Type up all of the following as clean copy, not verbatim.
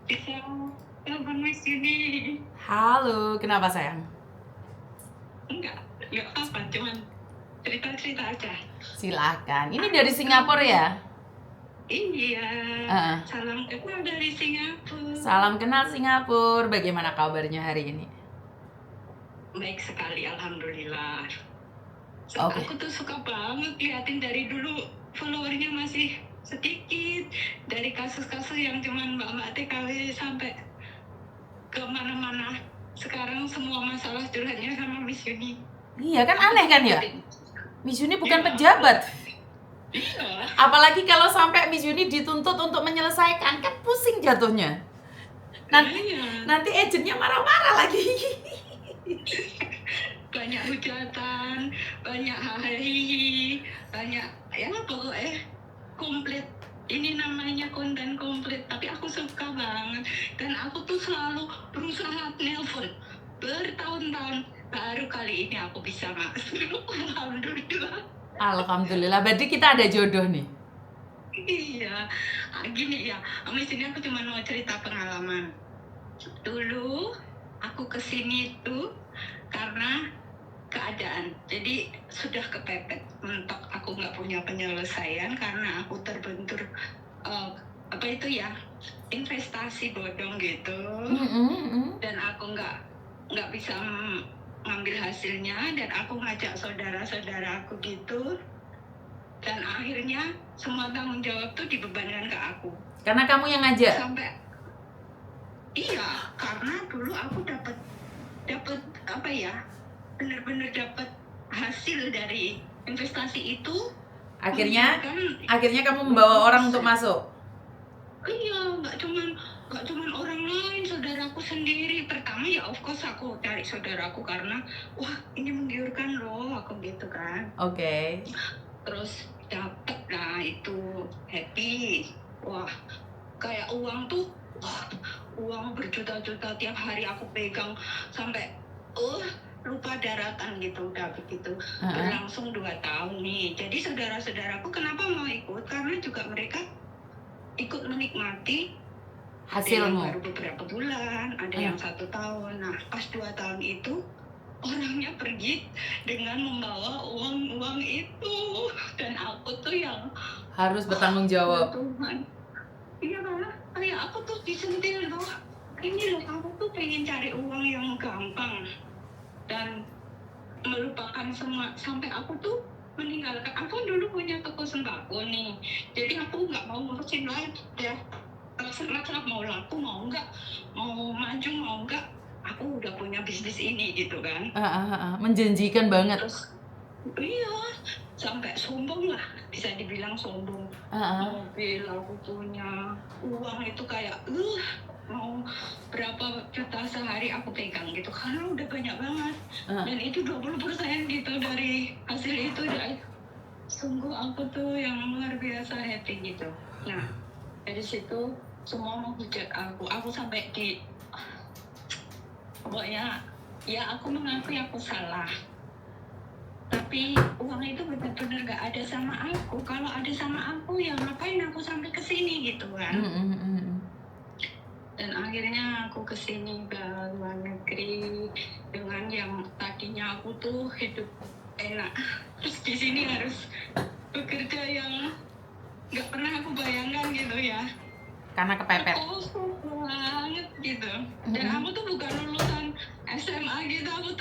Bisa telepon Miss Yuni. Halo, kenapa sayang? Enggak apa-apa, cuman cerita-cerita aja. Silakan. Ini dari Singapura ya? Iya, Heeh. salam kenal dari Singapura. Salam kenal Singapura. Bagaimana kabarnya hari ini? Baik sekali, alhamdulillah. Oke. Aku tuh suka banget liatin dari dulu followernya masih sedikit, dari kasus-kasus yang cuman mbak-mbak TKW sampai ke mana-mana. Sekarang semua masalah curhatnya sama Miss Yuni. Iya kan Aku aneh tuh kan ya? ngikutin. Miss Yuni bukan Iya. pejabat. Iya. Apalagi kalau sampai Miss Yuni dituntut untuk menyelesaikan, kan pusing jatuhnya. Iya. Nanti agentnya marah-marah lagi. Banyak hujatan, banyak hahi, banyak ya pokoknya komplit. Ini namanya konten komplit, tapi aku suka banget. Dan aku tuh selalu berusaha nelpon bertahun-tahun. Baru kali ini aku bisa masuk. Alhamdulillah. Alhamdulillah, berarti kita ada jodoh nih. Iya, gini ya, Amis ini aku cuma mau cerita pengalaman. Dulu aku kesini tuh karena keadaan, jadi sudah kepepet mentok, aku nggak punya penyelesaian karena aku terbentur apa itu ya, investasi bodong gitu. Dan aku nggak bisa ngambil hasilnya, dan aku ngajak saudara-saudara aku gitu, dan akhirnya semua tanggung jawab tuh dibebankan ke aku. Karena kamu yang ngajak. Iya, karena dulu aku dapat apa ya, benar-benar dapat hasil dari investasi itu. Akhirnya kamu membawa orang untuk masuk. Iya, nggak cuman orang lain, saudaraku sendiri. Pertama ya of course aku cari saudaraku karena wah ini menggiurkan loh, aku gitu kan. Oke. Terus dapet lah itu, happy. Wah, kayak uang tuh, uang berjuta-juta tiap hari aku pegang sampai lupa daratan gitu, udah begitu. Berlangsung 2 tahun nih. Jadi saudara-saudaraku kenapa mau ikut? Karena juga mereka ikut menikmati hasilmu. Ada yang baru beberapa bulan, ada yang 1 tahun. Nah, pas 2 tahun itu orangnya pergi dengan membawa uang itu, dan aku tuh yang harus bertanggung jawab. Tuhan. Iya, kayak aku tuh disentil loh. Ini loh, kamu tuh pengen cari uang yang gampang dan melupakan semua, sampai aku tuh meninggalkan. Aku dulu punya toko sembako nih, jadi aku nggak mau ngurusin lagi ya. Terserah mau laku mau enggak, mau maju mau enggak, aku udah punya bisnis ini gitu kan. Menjanjikan banget. Terus iya, sampai sombong lah, bisa dibilang sombong. Mobil aku punya, uang itu kayak mau berapa juta sehari aku pegang gitu, karena udah banyak banget. Dan itu 20% gitu dari hasil itu. Dan sungguh aku tuh yang luar biasa happy gitu. Nah, dari situ semua menghujat aku sampai di pokoknya ya aku mengakui aku salah, tapi uang itu benar-benar gak ada sama aku. Kalau ada sama aku ya ngapain aku sampai kesini gitu kan. Dan akhirnya aku kesini ke luar negeri dengan yang tadinya aku tuh hidup enak, terus di sini harus bekerja yang gak pernah aku bayangkan gitu ya, karena kepepet. Kosong banget gitu. Dan aku tuh bukan lulusan SMA gitu, aku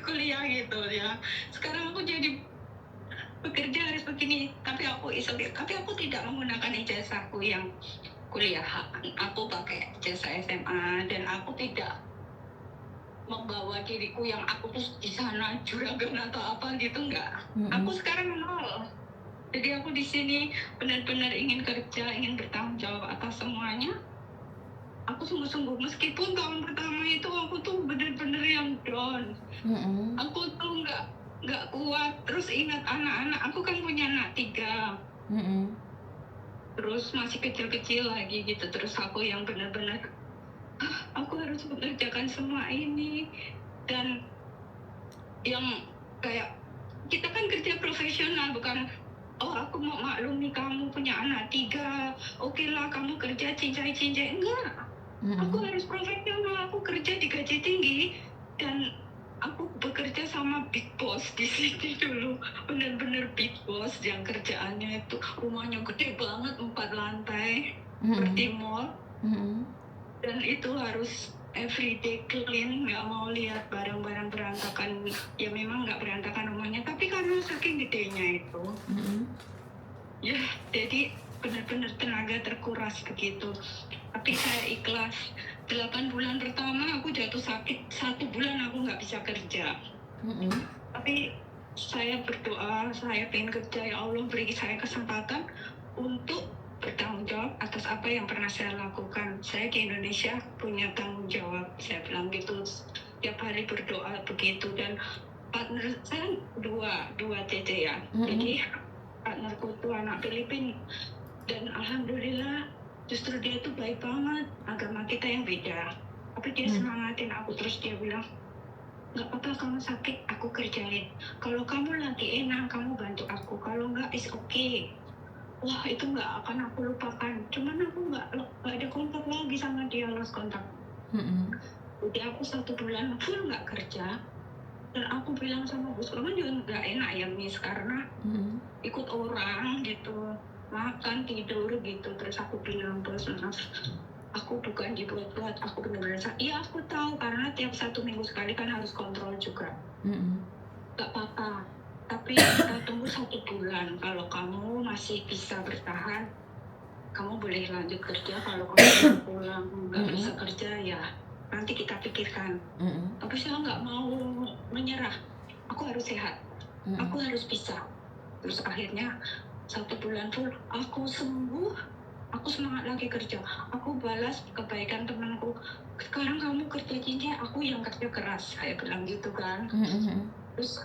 kuliah gitu ya. Sekarang aku jadi bekerja harus begini, tapi aku tidak menggunakan ijazahku yang kuliah. Aku pakai ijazah SMA, dan aku tidak membawa diriku yang aku tuh di sana juragan atau apa gitu, enggak. Aku sekarang nol. Jadi aku di sini benar-benar ingin kerja, ingin bertanggung jawab atas semuanya. Aku sungguh-sungguh, meskipun tahun pertama itu aku tuh benar-benar yang down. Aku tuh nggak kuat. Terus ingat anak-anak, aku kan punya anak 3. Terus masih kecil-kecil lagi gitu. Terus aku yang benar-benar aku harus mengerjakan semua ini. Dan yang kayak kita kan kerja profesional, bukan oh aku mau maklumi kamu punya anak 3, oke lah kamu kerja cincai-cincai. Enggak, aku harus profesional, aku kerja di gaji tinggi, dan aku bekerja sama big boss di sini dulu. Bener-bener big boss yang kerjaannya itu rumahnya gede banget, 4 lantai, seperti mall. Dan itu harus everyday clean, nggak mau lihat barang-barang berantakan. Ya memang nggak berantakan rumahnya, tapi karena saking gedenya itu, ya jadi benar-benar tenaga terkuras begitu. Tapi saya ikhlas. 8 bulan pertama aku jatuh sakit, 1 bulan aku nggak bisa kerja. Tapi saya berdoa, saya pengen kerja, ya Allah beri saya kesempatan untuk bertanggung jawab atas apa yang pernah saya lakukan. Saya di Indonesia punya tanggung jawab, saya bilang gitu. Tiap hari berdoa begitu, dan partner saya dua TC ya. Jadi partnerku itu anak Filipina, dan alhamdulillah justru dia tuh baik banget. Agama kita yang beda, tapi dia semangatin aku terus. Dia bilang, nggak apa-apa kamu sakit, aku kerjain. Kalau kamu lagi enak, kamu bantu aku. Kalau nggak, is okay. Wah, itu nggak akan aku lupakan. Cuman aku nggak ada kontak lagi sama dia, lost kontak. Jadi aku 1 bulan full nggak kerja. Dan aku bilang sama bos, kamu juga nggak enak ya Miss, karena ikut orang gitu, makan, tidur gitu. Terus aku bilang, bos maaf, aku bukan dibuat-buat, aku benar-benar iya aku tahu, karena tiap 1 minggu sekali kan harus kontrol juga. Gak apa-apa, tapi kita tunggu 1 bulan. Kalau kamu masih bisa bertahan, kamu boleh lanjut kerja. Kalau kamu pulang nggak bisa kerja, ya nanti kita pikirkan. Tapi saya nggak mau menyerah, aku harus sehat, aku harus bisa. Terus akhirnya 1 bulan full aku sembuh, aku semangat lagi kerja. Aku balas kebaikan temanku, sekarang kamu kerja cincin, aku yang kerja keras, saya bilang gitu kan. Terus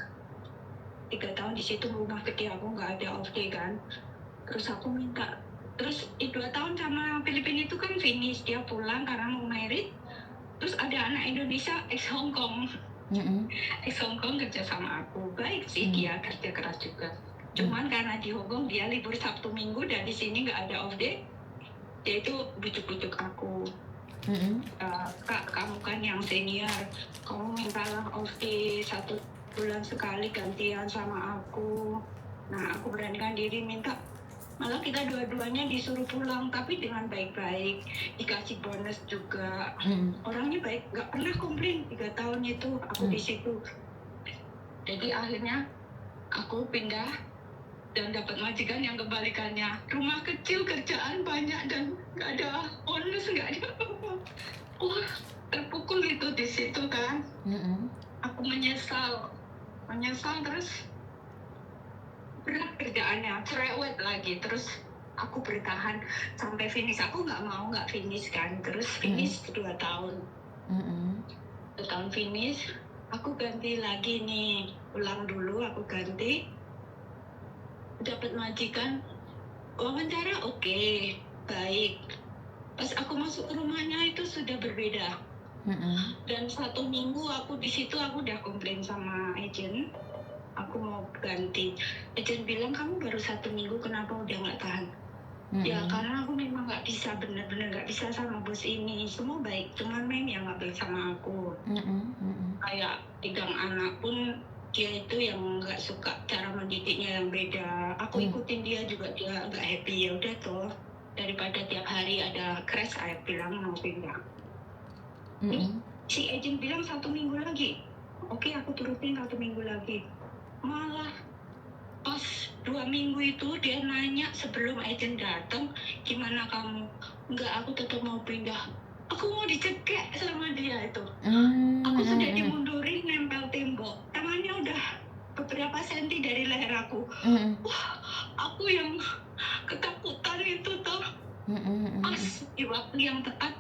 3 tahun di situ, rumah gede, aku nggak ada off day kan. Terus aku minta, terus 2 tahun sama Filipina itu kan finish, dia pulang karena mau merit. Terus ada anak Indonesia ex Hong Kong, ex Hong Kong kerja sama aku. Baik sih, dia kerja keras juga. Cuman karena di Hong Kong dia libur Sabtu Minggu, dan di sini nggak ada off day, dia itu bujuk-bujuk aku. Kak, kamu kan yang senior, kamu mintalah off day 1 bulan sekali gantian sama aku. Nah, aku beranikan diri minta. Malah kita dua-duanya disuruh pulang, tapi dengan baik-baik, dikasih bonus juga. Orangnya baik, nggak pernah komplain 3 tahun itu aku di situ. Jadi akhirnya aku pindah dan dapat majikan yang kebalikannya. Rumah kecil, kerjaan banyak, dan nggak ada bonus, nggak ada apa-apa. Wah, terpukul itu di situ kan. Aku menyesal terus. Berat kerjaannya, cerewet lagi. Terus aku bertahan sampai finish. Aku nggak finish kan. Terus finish 2 tahun. 2 tahun finish, aku ganti lagi nih. Ulang dulu, aku ganti. Dapat majikan, wawancara oke, baik. Pas aku masuk rumahnya itu sudah berbeda. Dan 1 minggu aku di situ, aku udah komplain sama agent. Aku mau ganti. Agent bilang, kamu baru 1 minggu, kenapa udah nggak tahan? Ya karena aku memang nggak bisa, bener-bener nggak bisa sama bos ini. Semua baik, cuman yang nggak baik sama aku. Kayak pegang anak pun, dia itu yang nggak suka cara mendidiknya yang beda. Aku ikutin dia juga, dia nggak happy. Ya udah toh, daripada tiap hari ada crash, saya bilang mau pindah. Si agent bilang 1 minggu lagi. Oke, aku turutin 1 minggu lagi. Malah pas 2 minggu itu dia nanya sebelum agent datang, gimana kamu? Enggak, aku tetap mau pindah. Aku mau dicekek sama dia itu. Aku sudah dimundurin, nempel tembok. Tangannya udah beberapa senti dari leher aku. Wah, aku yang ketakutan itu tuh. Pas di waktu yang tepat,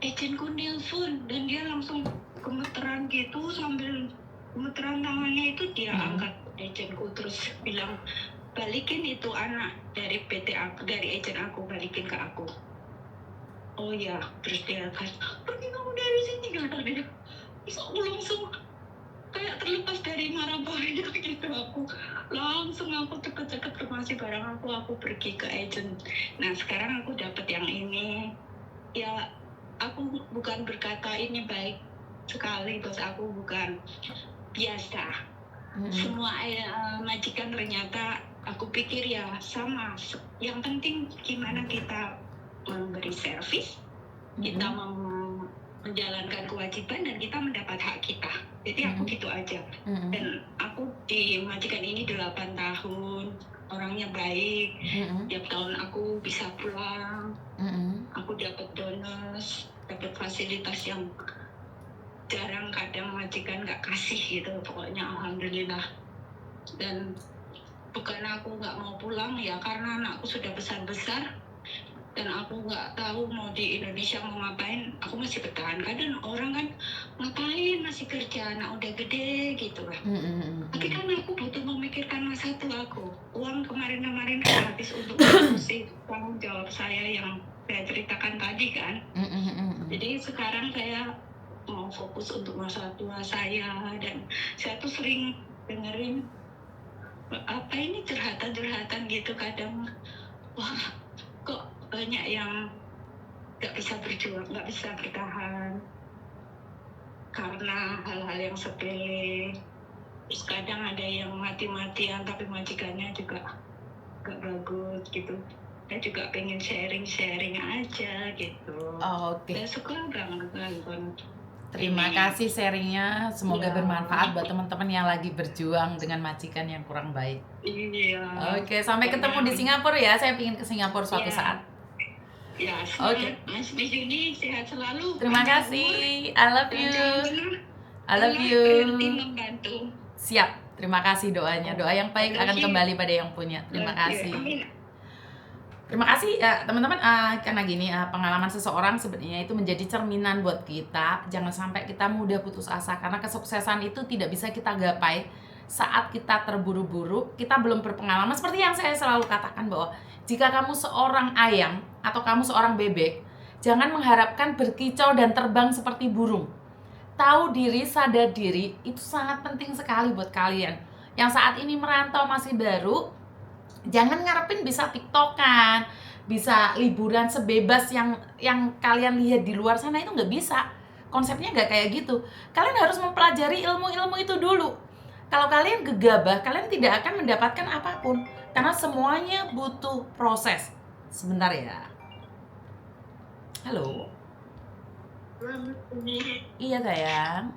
agentku nelpon, dan dia langsung gemeteran gitu, sambil gemeteran tangannya itu dia angkat agentku, terus bilang, balikin itu anak dari PT aku, dari agent aku, balikin ke aku. Oh ya, terus dia kan, pergi kamu dari sini, kata dia. Terus aku langsung kayak terlepas dari marah bahaya gitu. Aku ceket-ceket masih barang aku pergi ke agent. Nah sekarang aku dapat yang ini. Ya aku bukan berkata ini baik sekali, bos aku bukan biasa. Semua majikan ternyata aku pikir ya sama. Yang penting gimana kita memberi servis, kita menjalankan kewajiban dan kita mendapat hak kita. Jadi aku gitu aja. Dan aku di majikan ini 8 tahun, orangnya baik. Tiap tahun aku bisa pulang, aku dapat bonus, dapat fasilitas yang jarang kadang majikan nggak kasih gitu. Pokoknya alhamdulillah. Dan bukan aku nggak mau pulang ya, karena anakku sudah besar-besar dan aku nggak tahu mau di Indonesia mau ngapain. Aku masih bertahan. Kadang orang kan ngapain masih kerja, anak udah gede gitu lah. Tapi kan aku butuh memikirkan masa tua aku. Uang kemarin-kemarin kan habis untuk ngurusin tanggung jawab saya yang saya ceritakan tadi kan. Jadi sekarang saya mau fokus untuk masa tua saya. Dan saya tuh sering dengerin apa ini curhatan gitu kadang. Wah, kok banyak yang nggak bisa berjuang, nggak bisa bertahan karena hal-hal yang sepele. Terus kadang ada yang mati-matian tapi majikannya juga nggak bagus gitu. Saya juga pengen sharing aja gitu. Oke. Saya suka banget nonton. Terima kasih sharingnya, semoga bermanfaat buat teman-teman yang lagi berjuang dengan majikan yang kurang baik. Iya. Oke, sampai ketemu di Singapura ya. Saya ingin ke Singapura suatu saat. Ya, Oke. Mas Juni sehat selalu. Terima kasih. I love you. I love you. Membantu. Siap. Terima kasih doanya. Doa yang baik akan kembali pada yang punya. Terima kasih. Terima kasih teman-teman, karena gini, pengalaman seseorang sebenarnya itu menjadi cerminan buat kita. Jangan sampai kita mudah putus asa, karena kesuksesan itu tidak bisa kita gapai saat kita terburu-buru, kita belum berpengalaman. Seperti yang saya selalu katakan bahwa jika kamu seorang ayam atau kamu seorang bebek, jangan mengharapkan berkicau dan terbang seperti burung. Tahu diri, sadar diri, itu sangat penting sekali buat kalian. Yang saat ini merantau masih baru, jangan ngarepin bisa tiktokan, bisa liburan sebebas yang kalian lihat di luar sana. Itu nggak bisa. Konsepnya nggak kayak gitu. Kalian harus mempelajari ilmu-ilmu itu dulu. Kalau kalian gegabah, kalian tidak akan mendapatkan apapun. Karena semuanya butuh proses. Sebentar ya. Halo. Iya sayang.